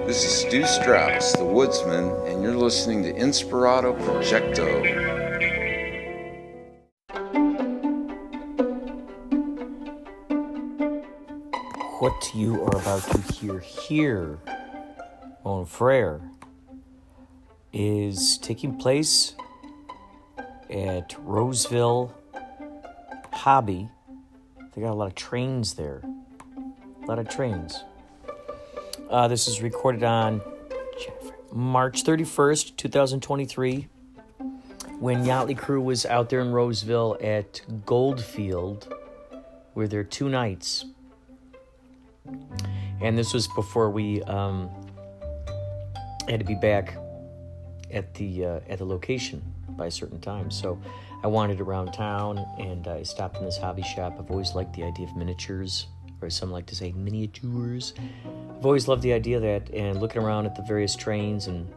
This is Stu Strauss, the Woodsman, and you're listening to Inspirado Projecto. What you are about to hear here on Frere is taking place at Roseville Hobby. They got a lot of trains there. A lot of trains. This is recorded on March 31st, 2023, when Yachtly Crew was out there in Roseville at Goldfield. We're there 2 nights. And this was before we had to be back at the location by a certain time. So I wandered around town and I stopped in this hobby shop. I've always liked the idea of miniatures, or some like to say miniatures. I've always loved the idea of that, and looking around at the various trains, and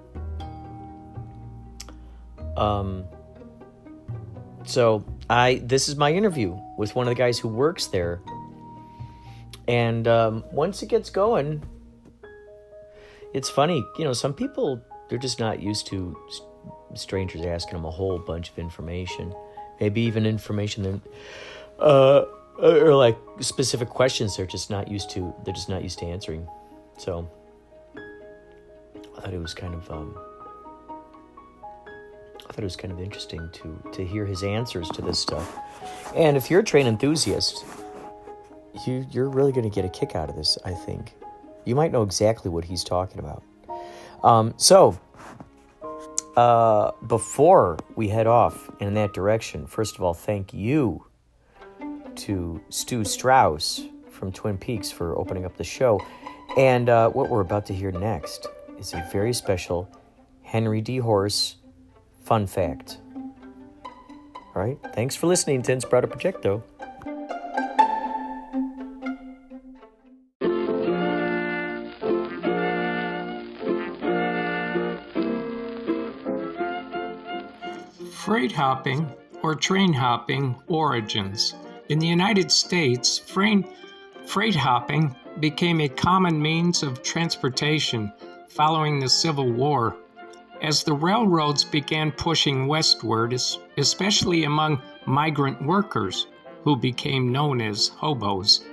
so this is my interview with one of the guys who works there. And once it gets going, it's funny, some people, they're just not used to strangers asking them a whole bunch of information, maybe even information that or like specific questions they're just not used to answering. So I thought it was kind of interesting to hear his answers to this stuff. And if you're a train enthusiast, you're really going to get a kick out of this, I think. You might know exactly what he's talking about. Before we head off in that direction, first of all, thank you to Stu Strauss from Twin Peaks for opening up the show. And what we're about to hear next is a very special Henry D. Horse fun fact. All right, thanks for listening to Inspirado Projecto. Freight hopping or train hopping origins. In the United States, freight hopping became a common means of transportation following the Civil War. As the railroads began pushing westward, especially among migrant workers, who became known as hobos,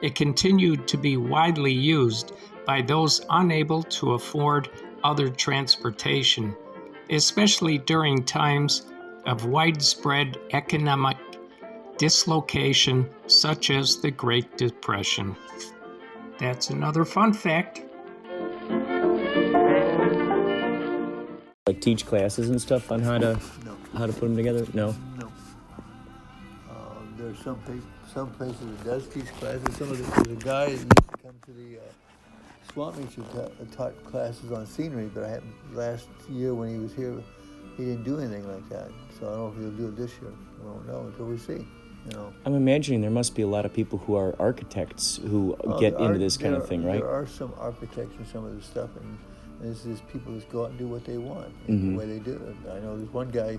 it continued to be widely used by those unable to afford other transportation, especially during times of widespread economic dislocation such as the Great Depression. That's another fun fact. Like teach classes and stuff on how to put them together? No. There's some places that does teach classes. There's a guy that used to come to the swamp meets who taught classes on scenery, but last year when he was here, he didn't do anything like that. So I don't know if he'll do it this year. We won't know until we see. I'm imagining there must be a lot of people who are architects who get into this kind of thing, right? There are some architects in some of this stuff, and this is people that go out and do what they want, the way they do it. I know there's one guy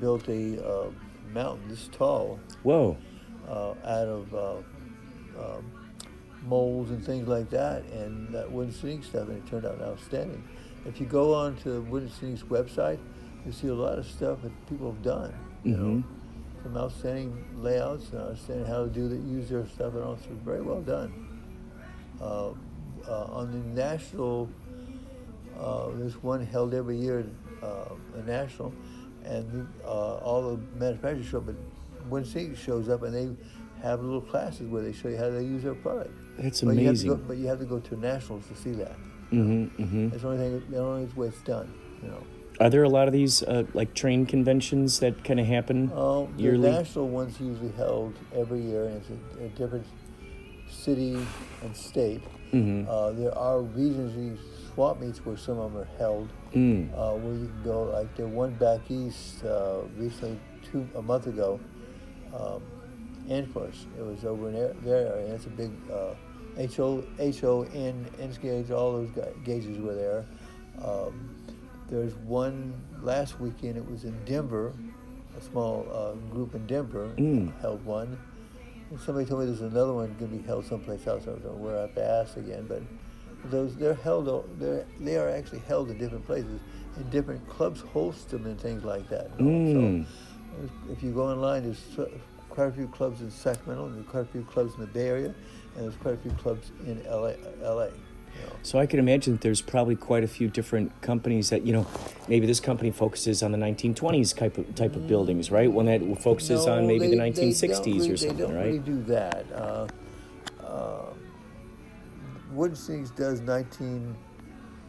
built a mountain this tall. Whoa! Out of molds and things like that, and that wooden sink stuff, and it turned out outstanding. If you go on to Wooden Sink's website, you see a lot of stuff that people have done. Some outstanding layouts and outstanding how to use their stuff, and also very well done. On the national, there's one held every year, a national, and all the manufacturers show up, but Wooden Sink shows up and they have little classes where they show you how they use their product. That's amazing. But you have to go to nationals to see that. That's the only way it's done. Are there a lot of these like train conventions that kind of happen yearly? The national one's usually held every year, and it's a different city and state. There are regional swap meets where some of them are held, where you can go. Like there one back east recently, a month ago, Anfors. It was over in there, and it's a big HON, N-gauge, all those gauges were there. There's one last weekend, it was in Denver, a small group in Denver held one. And somebody told me there's another one going to be held someplace else. I don't know where I have to ask again, but They are actually held in different places, and different clubs host them and things like that. So if you go online, there's quite a few clubs in Sacramento, and there's quite a few clubs in the Bay Area, and there's quite a few clubs in LA. So I can imagine that there's probably quite a few different companies that, maybe this company focuses on the 1920s type of buildings, right? One that focuses on maybe the 1960s or something, they don't right? really do that. Woodstings does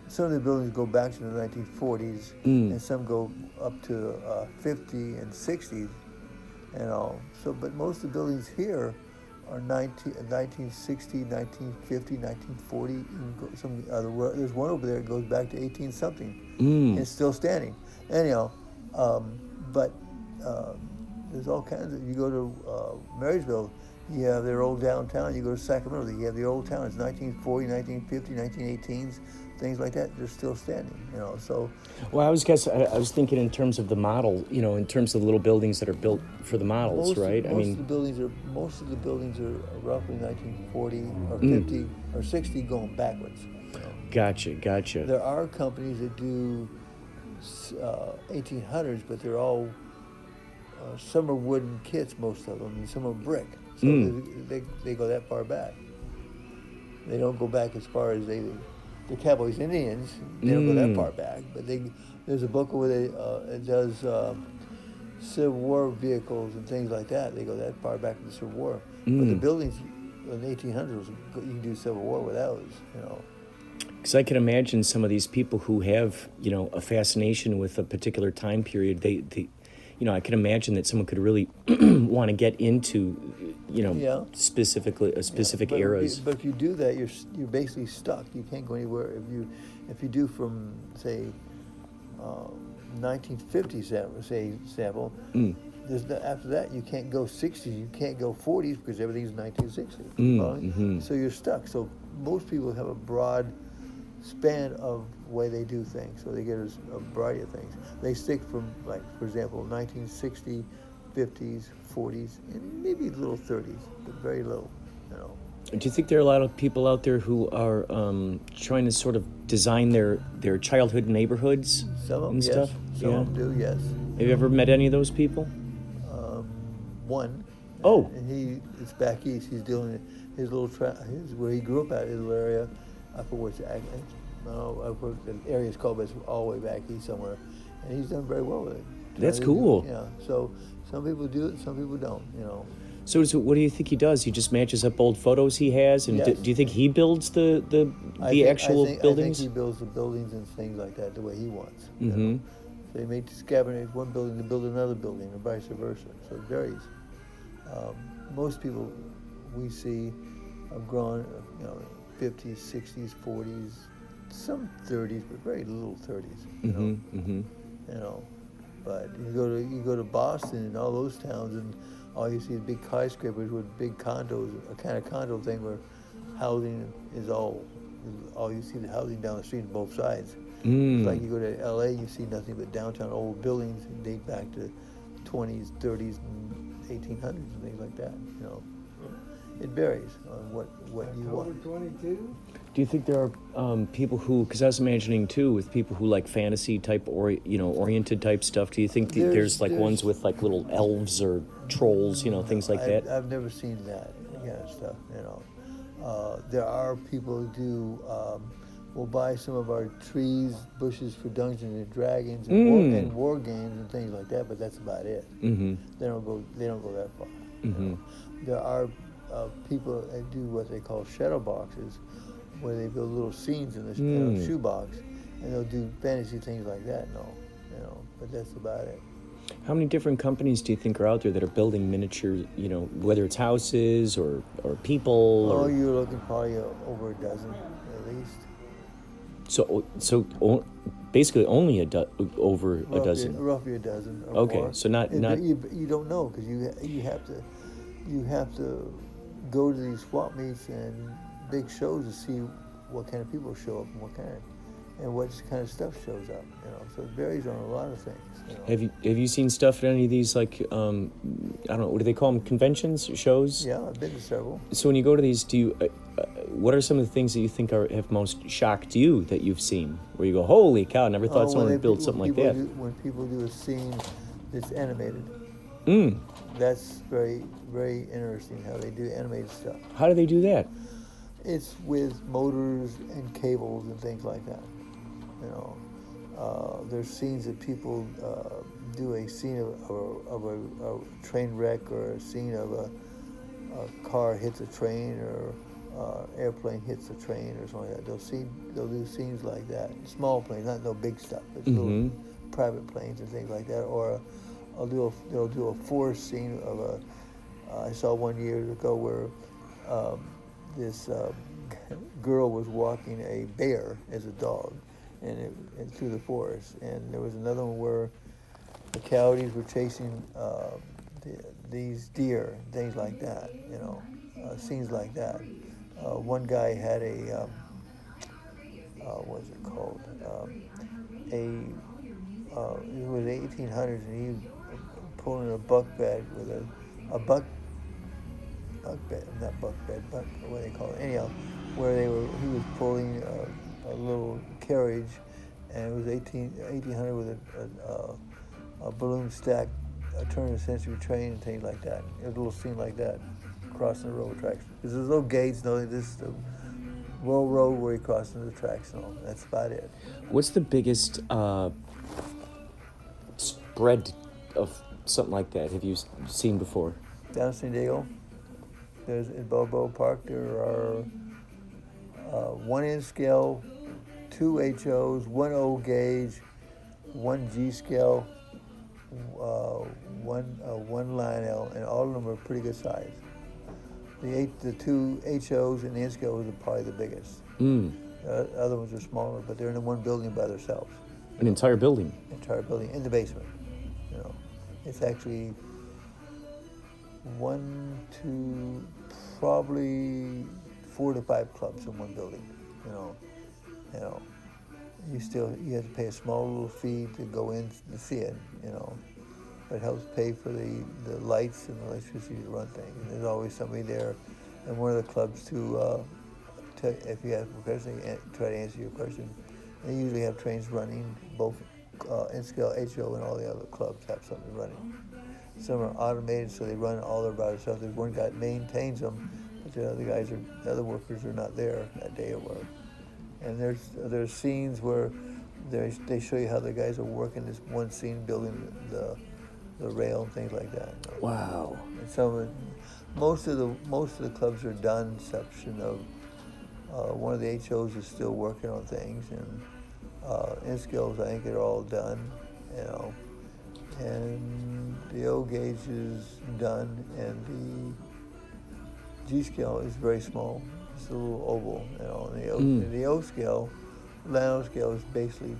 some of the buildings go back to the 1940s, and some go up to 50 and 60s and all. So, but most of the buildings here are 1960, 1950, 1940. There's one over there that goes back to 18 something. It's still standing. Anyhow, but there's all kinds of. You go to Marysville, you have their old downtown. You go to Sacramento, you have the old town. It's 1940, 1950, 1918s, things like that. They're still standing. So. Well, I was thinking in terms of the model. In terms of the little buildings that are built for the models, right? Most of the buildings are roughly 1940 or 50 or 60, going backwards. Gotcha. There are companies that do 1800s, but they're all some are wooden kits, most of them, and some are brick. So they go that far back. They don't go back as far as the Cowboys Indians. They don't go that far back. But there's a book where it does Civil War vehicles and things like that. They go that far back in the Civil War. But the buildings in the 1800s, you can do Civil War with those. Because I can imagine some of these people who have, a fascination with a particular time period. I can imagine that someone could really want to get into, specific eras. But if you do that, you're basically stuck. You can't go anywhere. If you do from say 1950 sample, after that you can't go 60s. You can't go 40s because everything's 1960. So you're stuck. So most people have a broad span of way they do things, so they get a variety of things. They stick from, like, for example, 1960, 50s, 40s, and maybe little 30s, but very little. Do you think there are a lot of people out there who are trying to sort of design their childhood neighborhoods Some of them, and yes. stuff? Some of them do, yes. Have you ever met any of those people? One. Oh. And it's back east. He's doing his little where he grew up at, his little area. I forget what's I've worked in areas called, but it's all the way back east somewhere, and he's done very well with it. That's cool. Yeah. So some people do it, some people don't. So what do you think he does? He just matches up old photos he has, and Yes. do you think he builds the actual buildings? I think he builds the buildings and things like that the way he wants. So they may scavenge one building to build another building, and vice versa. So it varies. Most people we see have grown, 50s, 60s, 40s, some 30s, but very little 30s. But you go to Boston and all those towns, and all you see is big skyscrapers with big condos, a kind of condo thing where housing is all you see, the housing down the street on both sides. It's like you go to LA, you see nothing but downtown old buildings that date back to 20s, 30s, and 1800s and things like that. It varies on what you want. 22? Do you think there are people who, because I was imagining too, with people who like fantasy type or oriented type stuff? Do you think there's ones with like little elves or trolls, things like that? I've never seen that kind of stuff. There are people who do. Will buy some of our trees, bushes for Dungeons and Dragons and war games and things like that, but that's about it. They don't go that far. There are people that do what they call shadow boxes, where they build little scenes in the shoebox, and they'll do fantasy things like that. But that's about it. How many different companies do you think are out there that are building miniature, whether it's houses or people? Oh, you're looking probably over a dozen at least. So basically only over a dozen. Roughly a dozen. Or okay, more. So not. You don't know because you have to go to these swap meets and big shows to see what kind of people show up and what kind. and what kind of stuff shows up. So it varies on a lot of things. Have you seen stuff at any of these, like, I don't know, what do they call them, conventions, shows? Yeah, I've been to several. So when you go to these, do you, what are some of the things that you think have most shocked you that you've seen? Where you go, holy cow, I never thought someone would build something like that. When people do a scene that's animated, that's very, very interesting how they do animated stuff. How do they do that? It's with motors and cables and things like that. There's scenes that people do a scene of a train wreck, or a scene of a car hits a train, or airplane hits a train, or something like that. They'll do scenes like that. Small planes, not no big stuff, but little private planes and things like that. Or they'll do a forest scene of I saw one year ago where this girl was walking a bear as a dog, and through the forest. And there was another one where the coyotes were chasing these deer, things like that. Scenes like that. One guy had a what's it called? It was 1800s, and he was pulling a buck bed with a buck bed, not buck bed, but what do they call it? Anyhow, where he was pulling a little carriage, and it was 1800 with a balloon stack, a turn-of-the-century train and things like that. It was a little scene like that, crossing the railroad tracks. Because there's no gates, this is the road where he crosses the tracks and all. That's about it. What's the biggest spread of something like that have you seen before? Down in San Diego, there's in Balboa Park, there are 1 inch scale, 2 HOs, 1 O gauge, 1 G scale, one Lionel, and all of them are pretty good size. The 2 HOs and the inch scales are probably the biggest. Other ones are smaller, but they're in one building by themselves. An entire building? Entire building, in the basement. It's actually probably 4 to 5 clubs in one building. You have to pay a small little fee to go in to see it. But it helps pay for the lights and the electricity to run things. And there's always somebody there. And one of the clubs if you have a question, try to answer your question. They usually have trains running, both N-scale, HO, and all the other clubs have something running. Some are automated, so they run all their by themselves. There's one guy that maintains them, but the other workers are not there that day or whatever. And there's scenes where they show you how the guys are working this one scene, building the rail and things like that. Wow. And most of the clubs are done, exception of one of the HOs is still working on things, and N-scales, I think, are all done, and the O gauge is done, and the G scale is very small. It's a little oval, and the O scale, Lionel scale, is basically,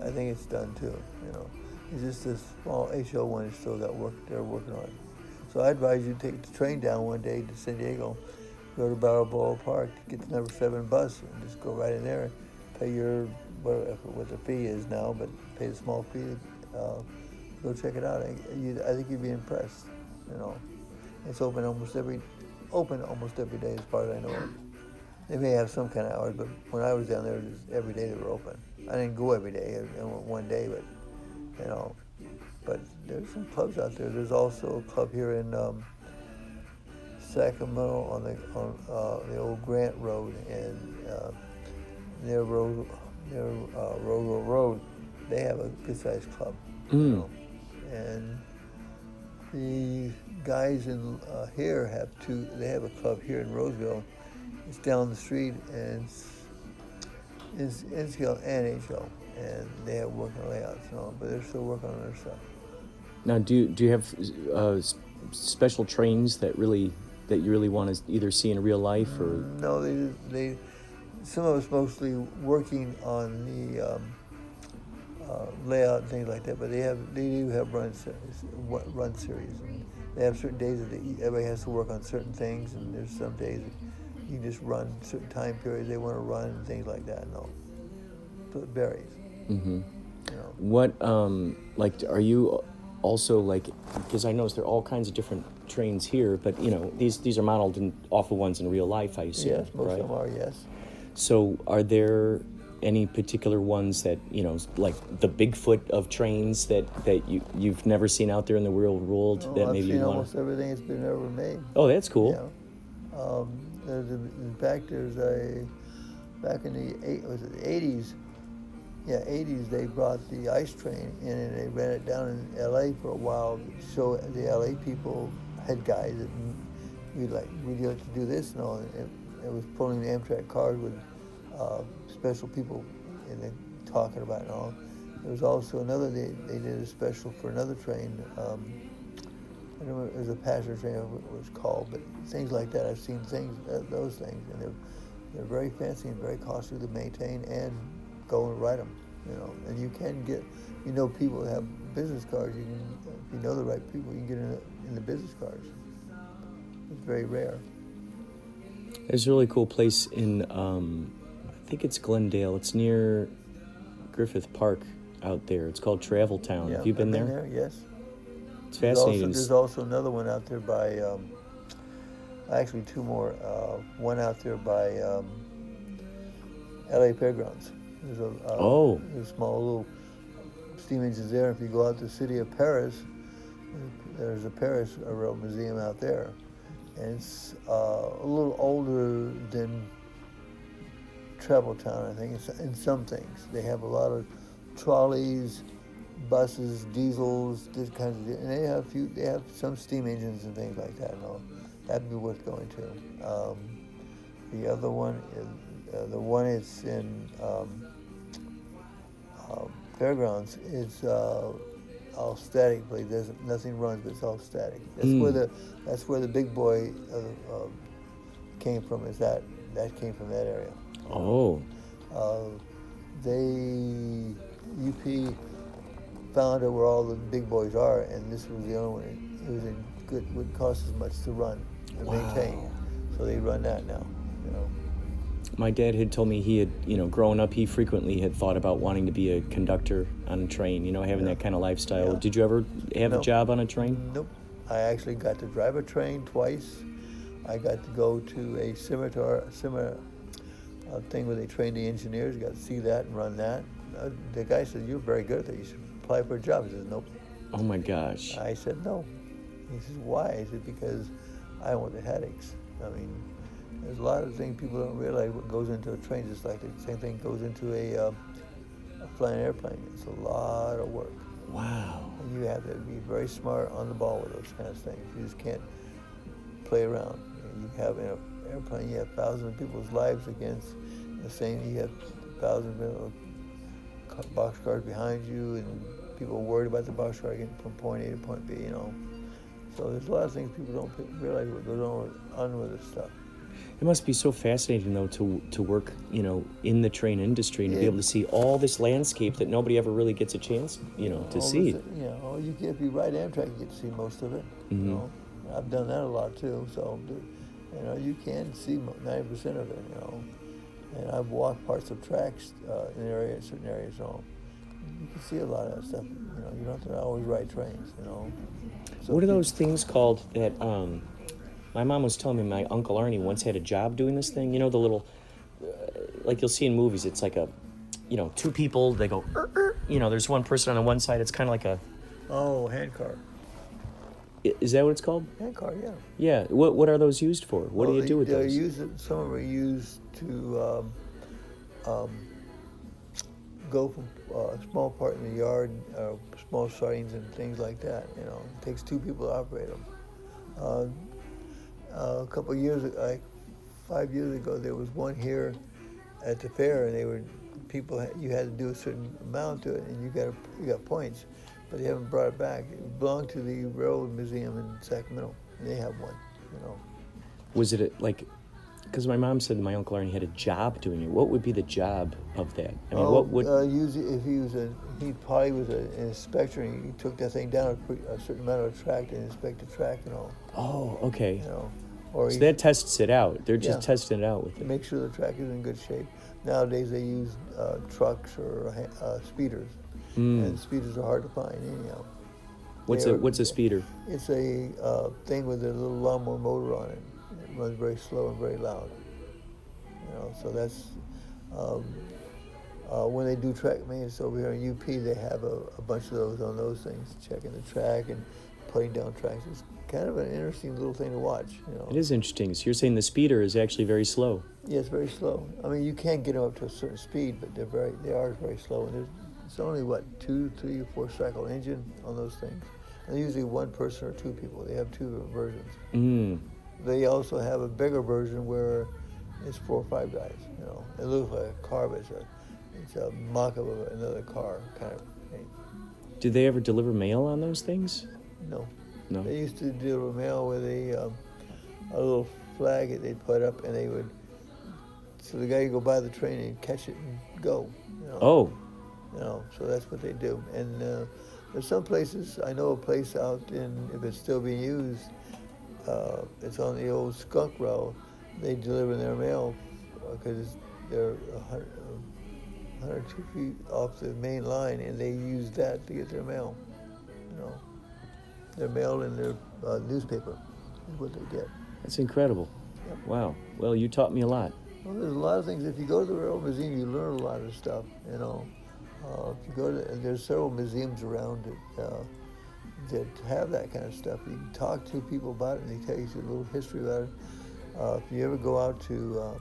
I think it's done too, It's just this small HO one is still got work they're working on. So I advise you to take the train down one day to San Diego, go to Balboa Park, get the number 7 bus, and just go right in there, pay what the fee is now, but pay the small fee. Go check it out. I think you'd be impressed. It's open almost every day, as far as I know. They may have some kind of hours, but when I was down there, every day they were open. I didn't go every day. I went one day, but but there's some clubs out there. There's also a club here in Sacramento on the old Grant Road, and near Roseville Road. They have a good-sized club. And the guys in here have two. They have a club here in Roseville. It's down the street, and it's N-scale and HO, and they have working layouts and all, but they're still working on their stuff. Now, do you have special trains that you really want to either see in real life or? No, they some of us mostly working on the layout and things like that, but they do have run series, and they have certain days that everybody has to work on certain things, and there's some days that you just run certain time periods they want to run and things like that. No. split berries. Mm-hmm. You know. What, like, are you also, like, because I noticed there are all kinds of different trains here, but, you know, these are modeled off of ones in real life, I assume, Yes, most right? of them are, yes. So are there any particular ones that, you know, like the Bigfoot of trains that you've never seen out there in the real world that I've maybe seen you want almost everything that's been ever made. Oh, that's cool. Yeah. In fact, back in the 80s, yeah, 80s, they brought the ice train in and they ran it down in L.A. for a while to show the L.A. people, head guys, that we'd like to do this and all. And it was pulling the Amtrak cars with special people and then talking about it and all. There was also another, they did a special for another train. I don't remember, it was a passenger train, what it was called, but things like that. I've seen those things, and they're very fancy and very costly to maintain and go and ride them, you know. And you can get, you know, people that have business cars. You can, if you know the right people, you can get in the business cars. It's very rare. There's a really cool place in, I think it's Glendale. It's near Griffith Park out there. It's called Travel Town. Yeah, Have you been I've there? Yes. It's fascinating. There's also another one out there by, actually two more. One out there by LA Fairgrounds. There's there's small little steam engines there. If you go out to the city of Paris, there's a Paris Rail Museum out there. And it's a little older than Travel Town, I think, in some things. They have a lot of trolleys, buses, diesels, this kind of, and they have some steam engines and things like that. And all. That'd be worth going to. The other one is the one it's in Fairgrounds. It's all static place. Nothing runs, but it's all static. That's where the big boy came from. That came from that area. Oh. UP found out where all the big boys are, and this was the only one. It was in good, wouldn't cost as much to run and maintain. So they run that now, you know. My dad had told me he had, you know, growing up, he frequently had thought about wanting to be a conductor on a train, you know, having that kind of lifestyle. Yeah. Did you ever have a job on a train? Nope. I actually got to drive a train twice. I got to go to a similar thing where they train the engineers. Got to see that and run that. The guy said, "You're very good at that. You should apply for a job." I said, "Nope." Oh my gosh. I said, "No." He says, "Why?" I said, "Because I don't want the headaches." I mean, there's a lot of things people don't realize what goes into a train. Just like the same thing goes into a flying airplane. It's a lot of work. Wow. And you have to be very smart on the ball with those kind of things. You just can't play around. You have in an airplane, you have thousands of people's lives against the same. You have thousands of boxcars behind you, and people worried about the boxcar getting from point A to point B. You know, so there's a lot of things people don't realize what goes on with this stuff. It must be so fascinating, though, to work, you know, in the train industry and to be able to see all this landscape that nobody ever really gets a chance, you know, to see. If you ride Amtrak, you get to see most of it. Mm-hmm. You know, I've done that a lot too. So, you know, you can see 90% of it. You know, and I've walked parts of tracks in certain areas. So you can see a lot of that stuff. You know, you don't have to always ride trains. You know. So what are those things called that? My mom was telling me my Uncle Arnie once had a job doing this thing. You know, the little, like you'll see in movies, it's like two people, they go, you know, there's one person on the one side. It's kind of like a... Oh, handcar. Is that what it's called? Handcar, yeah. Yeah. What are those used for? What do you do with those? Some of them are used to go from a small part in the yard, small sightings and things like that. You know, it takes two people to operate them. A couple of years, 5 years ago, there was one here at the fair, and you had to do a certain amount to it, and you got points, but they haven't brought it back. It belonged to the Railroad Museum in Sacramento, and they have one. You know. Was it like? Because my mom said my Uncle Arnie had a job doing it. What would be the job of that? I mean, what would... Usually, if he probably was an inspector, and he took that thing down a certain amount of a track and inspect the track and all. Oh, okay. You know, or so that tests it out. They're just testing it out with to it. make sure the track is in good shape. nowadays they use trucks or speeders, and speeders are hard to find anyhow. What's a speeder? It's a thing with a little lawnmower motor on it. It runs very slow and very loud. So that's when they do track maintenance over here in UP, they have a bunch of those on those things, checking the track and putting down tracks. It's kind of an interesting little thing to watch. It is interesting. So you're saying the speeder is actually very slow? Yeah, it's very slow. I mean, you can get them up to a certain speed, but they are very slow. And it's only 2, 3, or 4 cycle engine on those things. And usually one person or 2 people. They have 2 versions. They also have a bigger version where it's 4 or 5 guys. It looks like a car, but it's a mock of another car kind of thing. Do they ever deliver mail on those things? No. No. They used to deliver mail with a little flag that they'd put up, and they would. So the guy would go by the train and catch it and go. Oh. So that's what they do. And there's some places. I know a place out in, if it's still being used, it's on the old Skunk Row. They deliver their mail because they're 102 feet off the main line, and they use that to get their mail. Their mail and their newspaper is what they get. That's incredible. Yep. Wow. Well, you taught me a lot. Well, there's a lot of things. If you go to the Railroad Museum, you learn a lot of stuff. If you go to, and there's several museums around that have that kind of stuff. You can talk to people about it, and they tell you a little history about it. If you ever go out to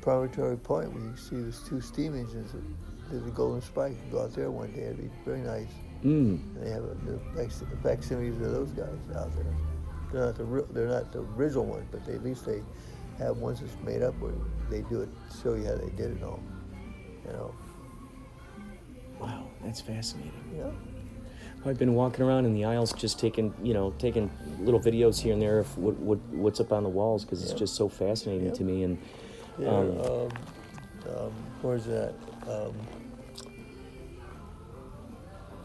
Promontory Point, where you see these 2 steam engines, there's a Golden Spike. You can go out there one day; it'd be very nice. They have the facsimiles of those guys out there. They're not the original ones, but at least they have ones that's made up where they do it, show you how they did it all. Wow, that's fascinating. Yeah. I've been walking around in the aisles, just taking little videos here and there of what's up on the walls, because it's just so fascinating to me. And where's that?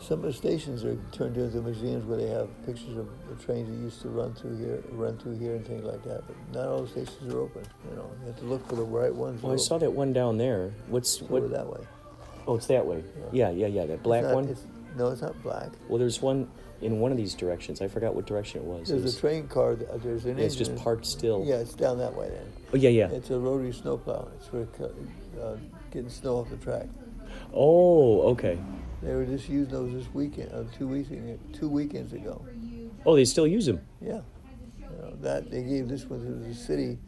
Some of the stations are turned into museums where they have pictures of the trains that used to run through here, and things like that. But not all the stations are open. You have to look for the right ones. Well, I saw that one down there. Over that way. Oh, it's that way. Yeah. That black one. No, it's not black. Well, there's one in one of these directions. I forgot what direction it was. There's a train car. There's an engine. It's just parked still. Yeah, it's down that way then. Oh, yeah. It's a rotary snowplow. It's for getting snow off the track. Oh, okay. They were just using those this weekend, 2 weekends ago. Oh, they still use them? Yeah. That they gave this one to the city,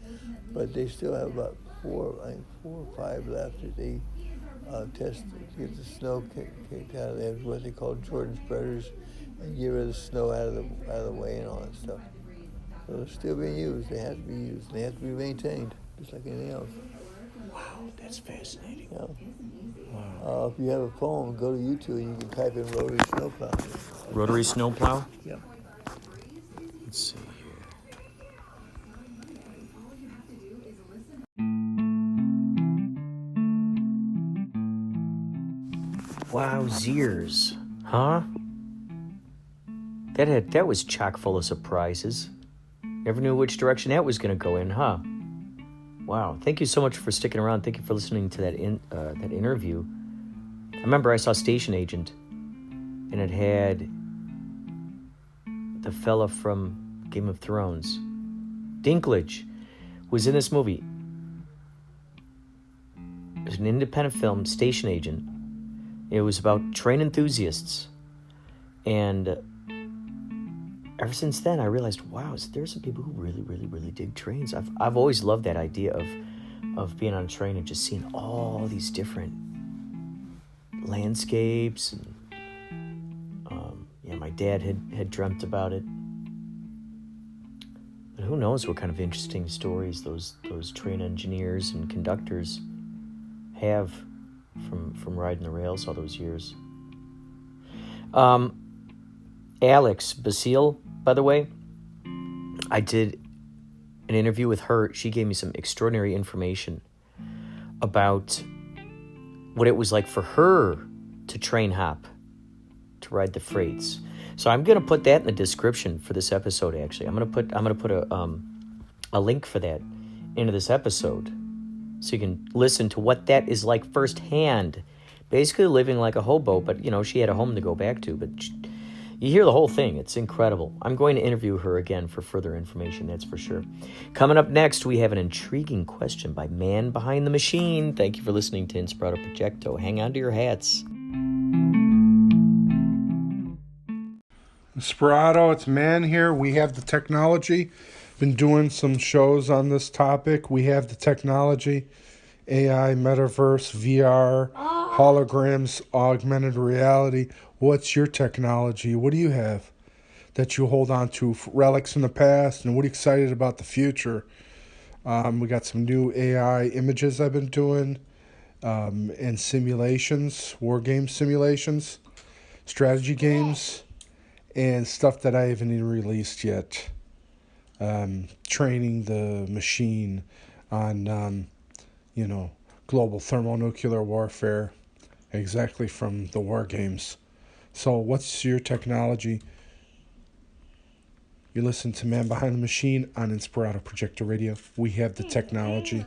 but they still have about 4 or 5 left that they test to get the snow kicked out of there. What they call Jordan spreaders, and get rid of the snow out of the way and all that stuff. So they're still being used. They have to be used. They have to be maintained, just like anything else. Wow, that's fascinating. Yeah. Wow. If you have a phone, go to YouTube and you can type in rotary snowplow. Rotary snowplow? Yeah. Let's see here. Wowzers. Huh? That was chock full of surprises. Never knew which direction that was going to go in, huh? Wow. Thank you so much for sticking around. Thank you for listening to that interview. I remember I saw Station Agent, and it had the fella from Game of Thrones. Dinklage was in this movie. It was an independent film, Station Agent. It was about train enthusiasts. And ever since then, I realized, wow, there's some people who really, really, really dig trains. I've always loved that idea of being on a train and just seeing all these different landscapes. And, my dad had dreamt about it. But who knows what kind of interesting stories those train engineers and conductors have from riding the rails all those years. Alex Basile, by the way, I did an interview with her. She gave me some extraordinary information about what it was like for her to train hop, to ride the freights. So I'm going to put that in the description for this episode. Actually, I'm going to put a link for that into this episode. so you can listen to what that is like firsthand. Basically living like a hobo, but, she had a home to go back to. But you hear the whole thing. It's incredible. I'm going to interview her again for further information, that's for sure. Coming up next, we have an intriguing question by Man Behind the Machine. Thank you for listening to Inspirado Projecto. Hang on to your hats. Inspirado, it's Man here. We have the technology. Been doing some shows on this topic. We have the technology, AI, metaverse, VR, holograms, augmented reality. What's your technology? What do you have that you hold on to? Relics in the past, and what are you excited about the future? We got some new AI images I've been doing, and simulations, war game simulations, strategy games, and stuff that I haven't even released yet. Training the machine on, global thermonuclear warfare, exactly from the war games. So what's your technology? You listen to Man Behind the Machine on Inspirado Projecto Radio. We have the technology.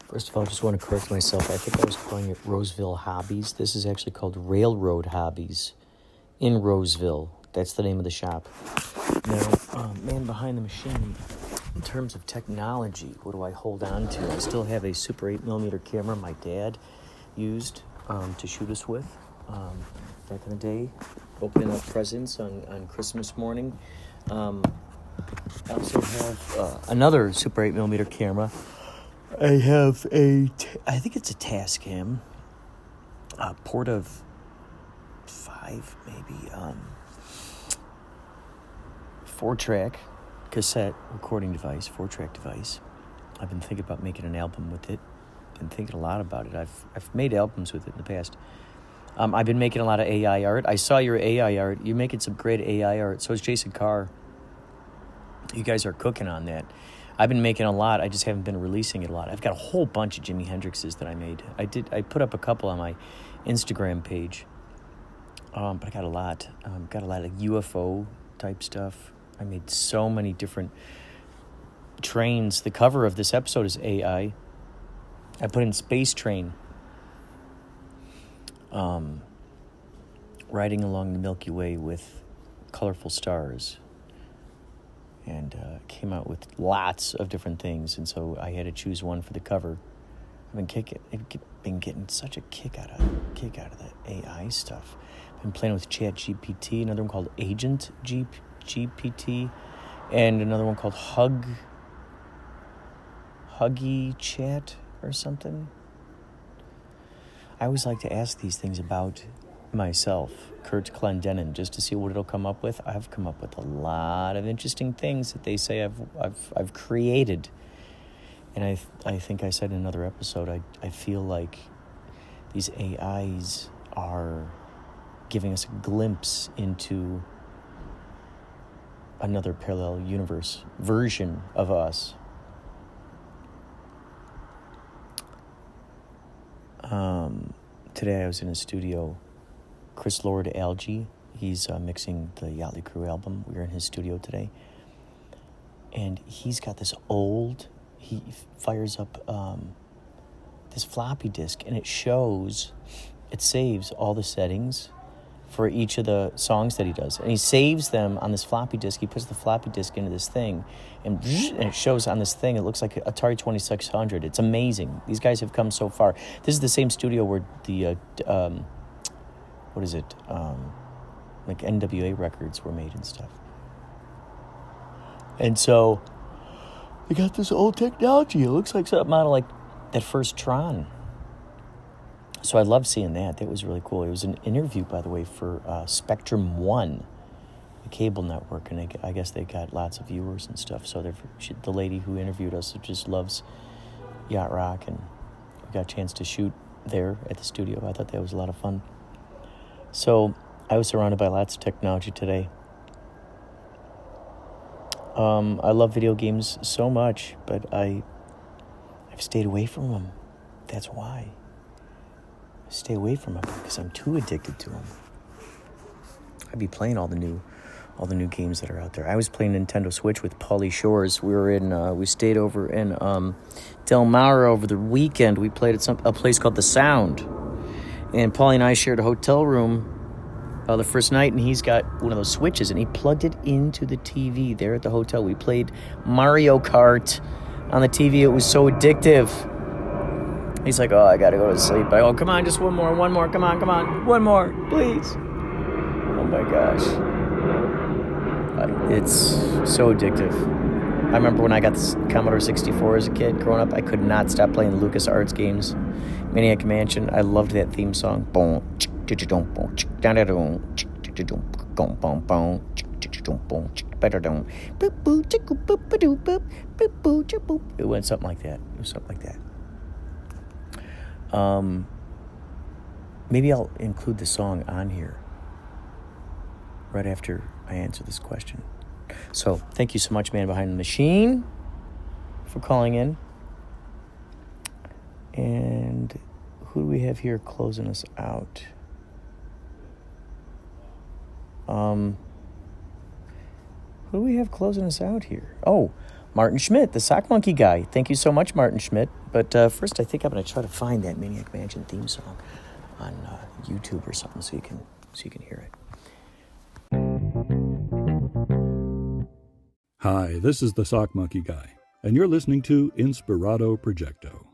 First of all, I just want to correct myself. I think I was calling it Roseville Hobbies. This is actually called Railroad Hobbies in Roseville. That's the name of the shop. Now, Man Behind the Machine, in terms of technology, what do I hold on to? I still have a Super 8mm camera my dad used to shoot us with back in the day, opening up presents on Christmas morning. I also have another Super 8mm camera. I have I think it's a Tascam, port of 5 maybe, 4-track cassette recording device, 4-track device. I've been thinking about making an album with it. Been thinking a lot about it. I've made albums with it in the past. I've been making a lot of AI art. I saw your AI art. You're making some great AI art. So is Jason Carr. You guys are cooking on that. I've been making a lot. I just haven't been releasing it a lot. I've got a whole bunch of Jimi Hendrixes that I made. I put up a couple on my Instagram page. But I got a lot. Got a lot of UFO type stuff. I made so many different trains. The cover of this episode is AI. I put in Space Train. Riding along the Milky Way with colorful stars. And came out with lots of different things. And so I had to choose one for the cover. I've been getting such a kick out of the AI stuff. I've been playing with Chat GPT, another one called Agent GPT, and another one called Huggy Chat or something. I always like to ask these things about myself, Kurt Clendenin, just to see what it'll come up with. I've come up with a lot of interesting things that they say I've created. And I think I said in another episode, I feel like these AIs are giving us a glimpse into another parallel universe version of us. Today I was in a studio. Chris Lord Algie, he's mixing the Yachtly Crew album. We were in his studio today. And he's got this he fires up this floppy disk, and it saves all the settings for each of the songs that he does. And he saves them on this floppy disk. He puts the floppy disk into this thing, and it shows on this thing. It looks like Atari 2600. It's amazing. These guys have come so far. This is the same studio where the, like NWA records were made and stuff. And so they got this old technology. It looks like something out of like that first Tron. So I love seeing that. That was really cool. It was an interview, by the way, for Spectrum One, the cable network, and I guess they got lots of viewers and stuff. So the lady who interviewed us just loves yacht rock, and we got a chance to shoot there at the studio. I thought that was a lot of fun. So I was surrounded by lots of technology today. I love video games so much, but I've stayed away from them. That's why. Stay away from them because I'm too addicted to them. I'd be playing all the new all the new games that are out there. I was playing Nintendo Switch with Pauly Shores. We stayed over in Del Mar over the weekend. We played at a place called The Sound. And Pauly and I shared a hotel room the first night, and he's got one of those switches, and he plugged it into the TV there at the hotel. We played Mario Kart on the TV. It was so addictive. He's like, oh, I gotta go to sleep. I go, come on, just one more, come on, one more, please. Oh my gosh. It's so addictive. I remember when I got this Commodore 64 as a kid growing up, I could not stop playing the LucasArts games. Maniac Mansion, I loved that theme song. It went something like that. Maybe I'll include the song on here right after I answer this question. So, thank you so much, man behind the machine, for calling in. And who do we have here closing us out? Who do we have closing us out here? Oh, Martin Schmidt, the Sock Monkey guy. Thank you so much, Martin Schmidt. But first, I think I'm going to try to find that Maniac Mansion theme song on YouTube or something so you can hear it. Hi, this is the Sock Monkey Guy, and you're listening to Inspirado Projecto.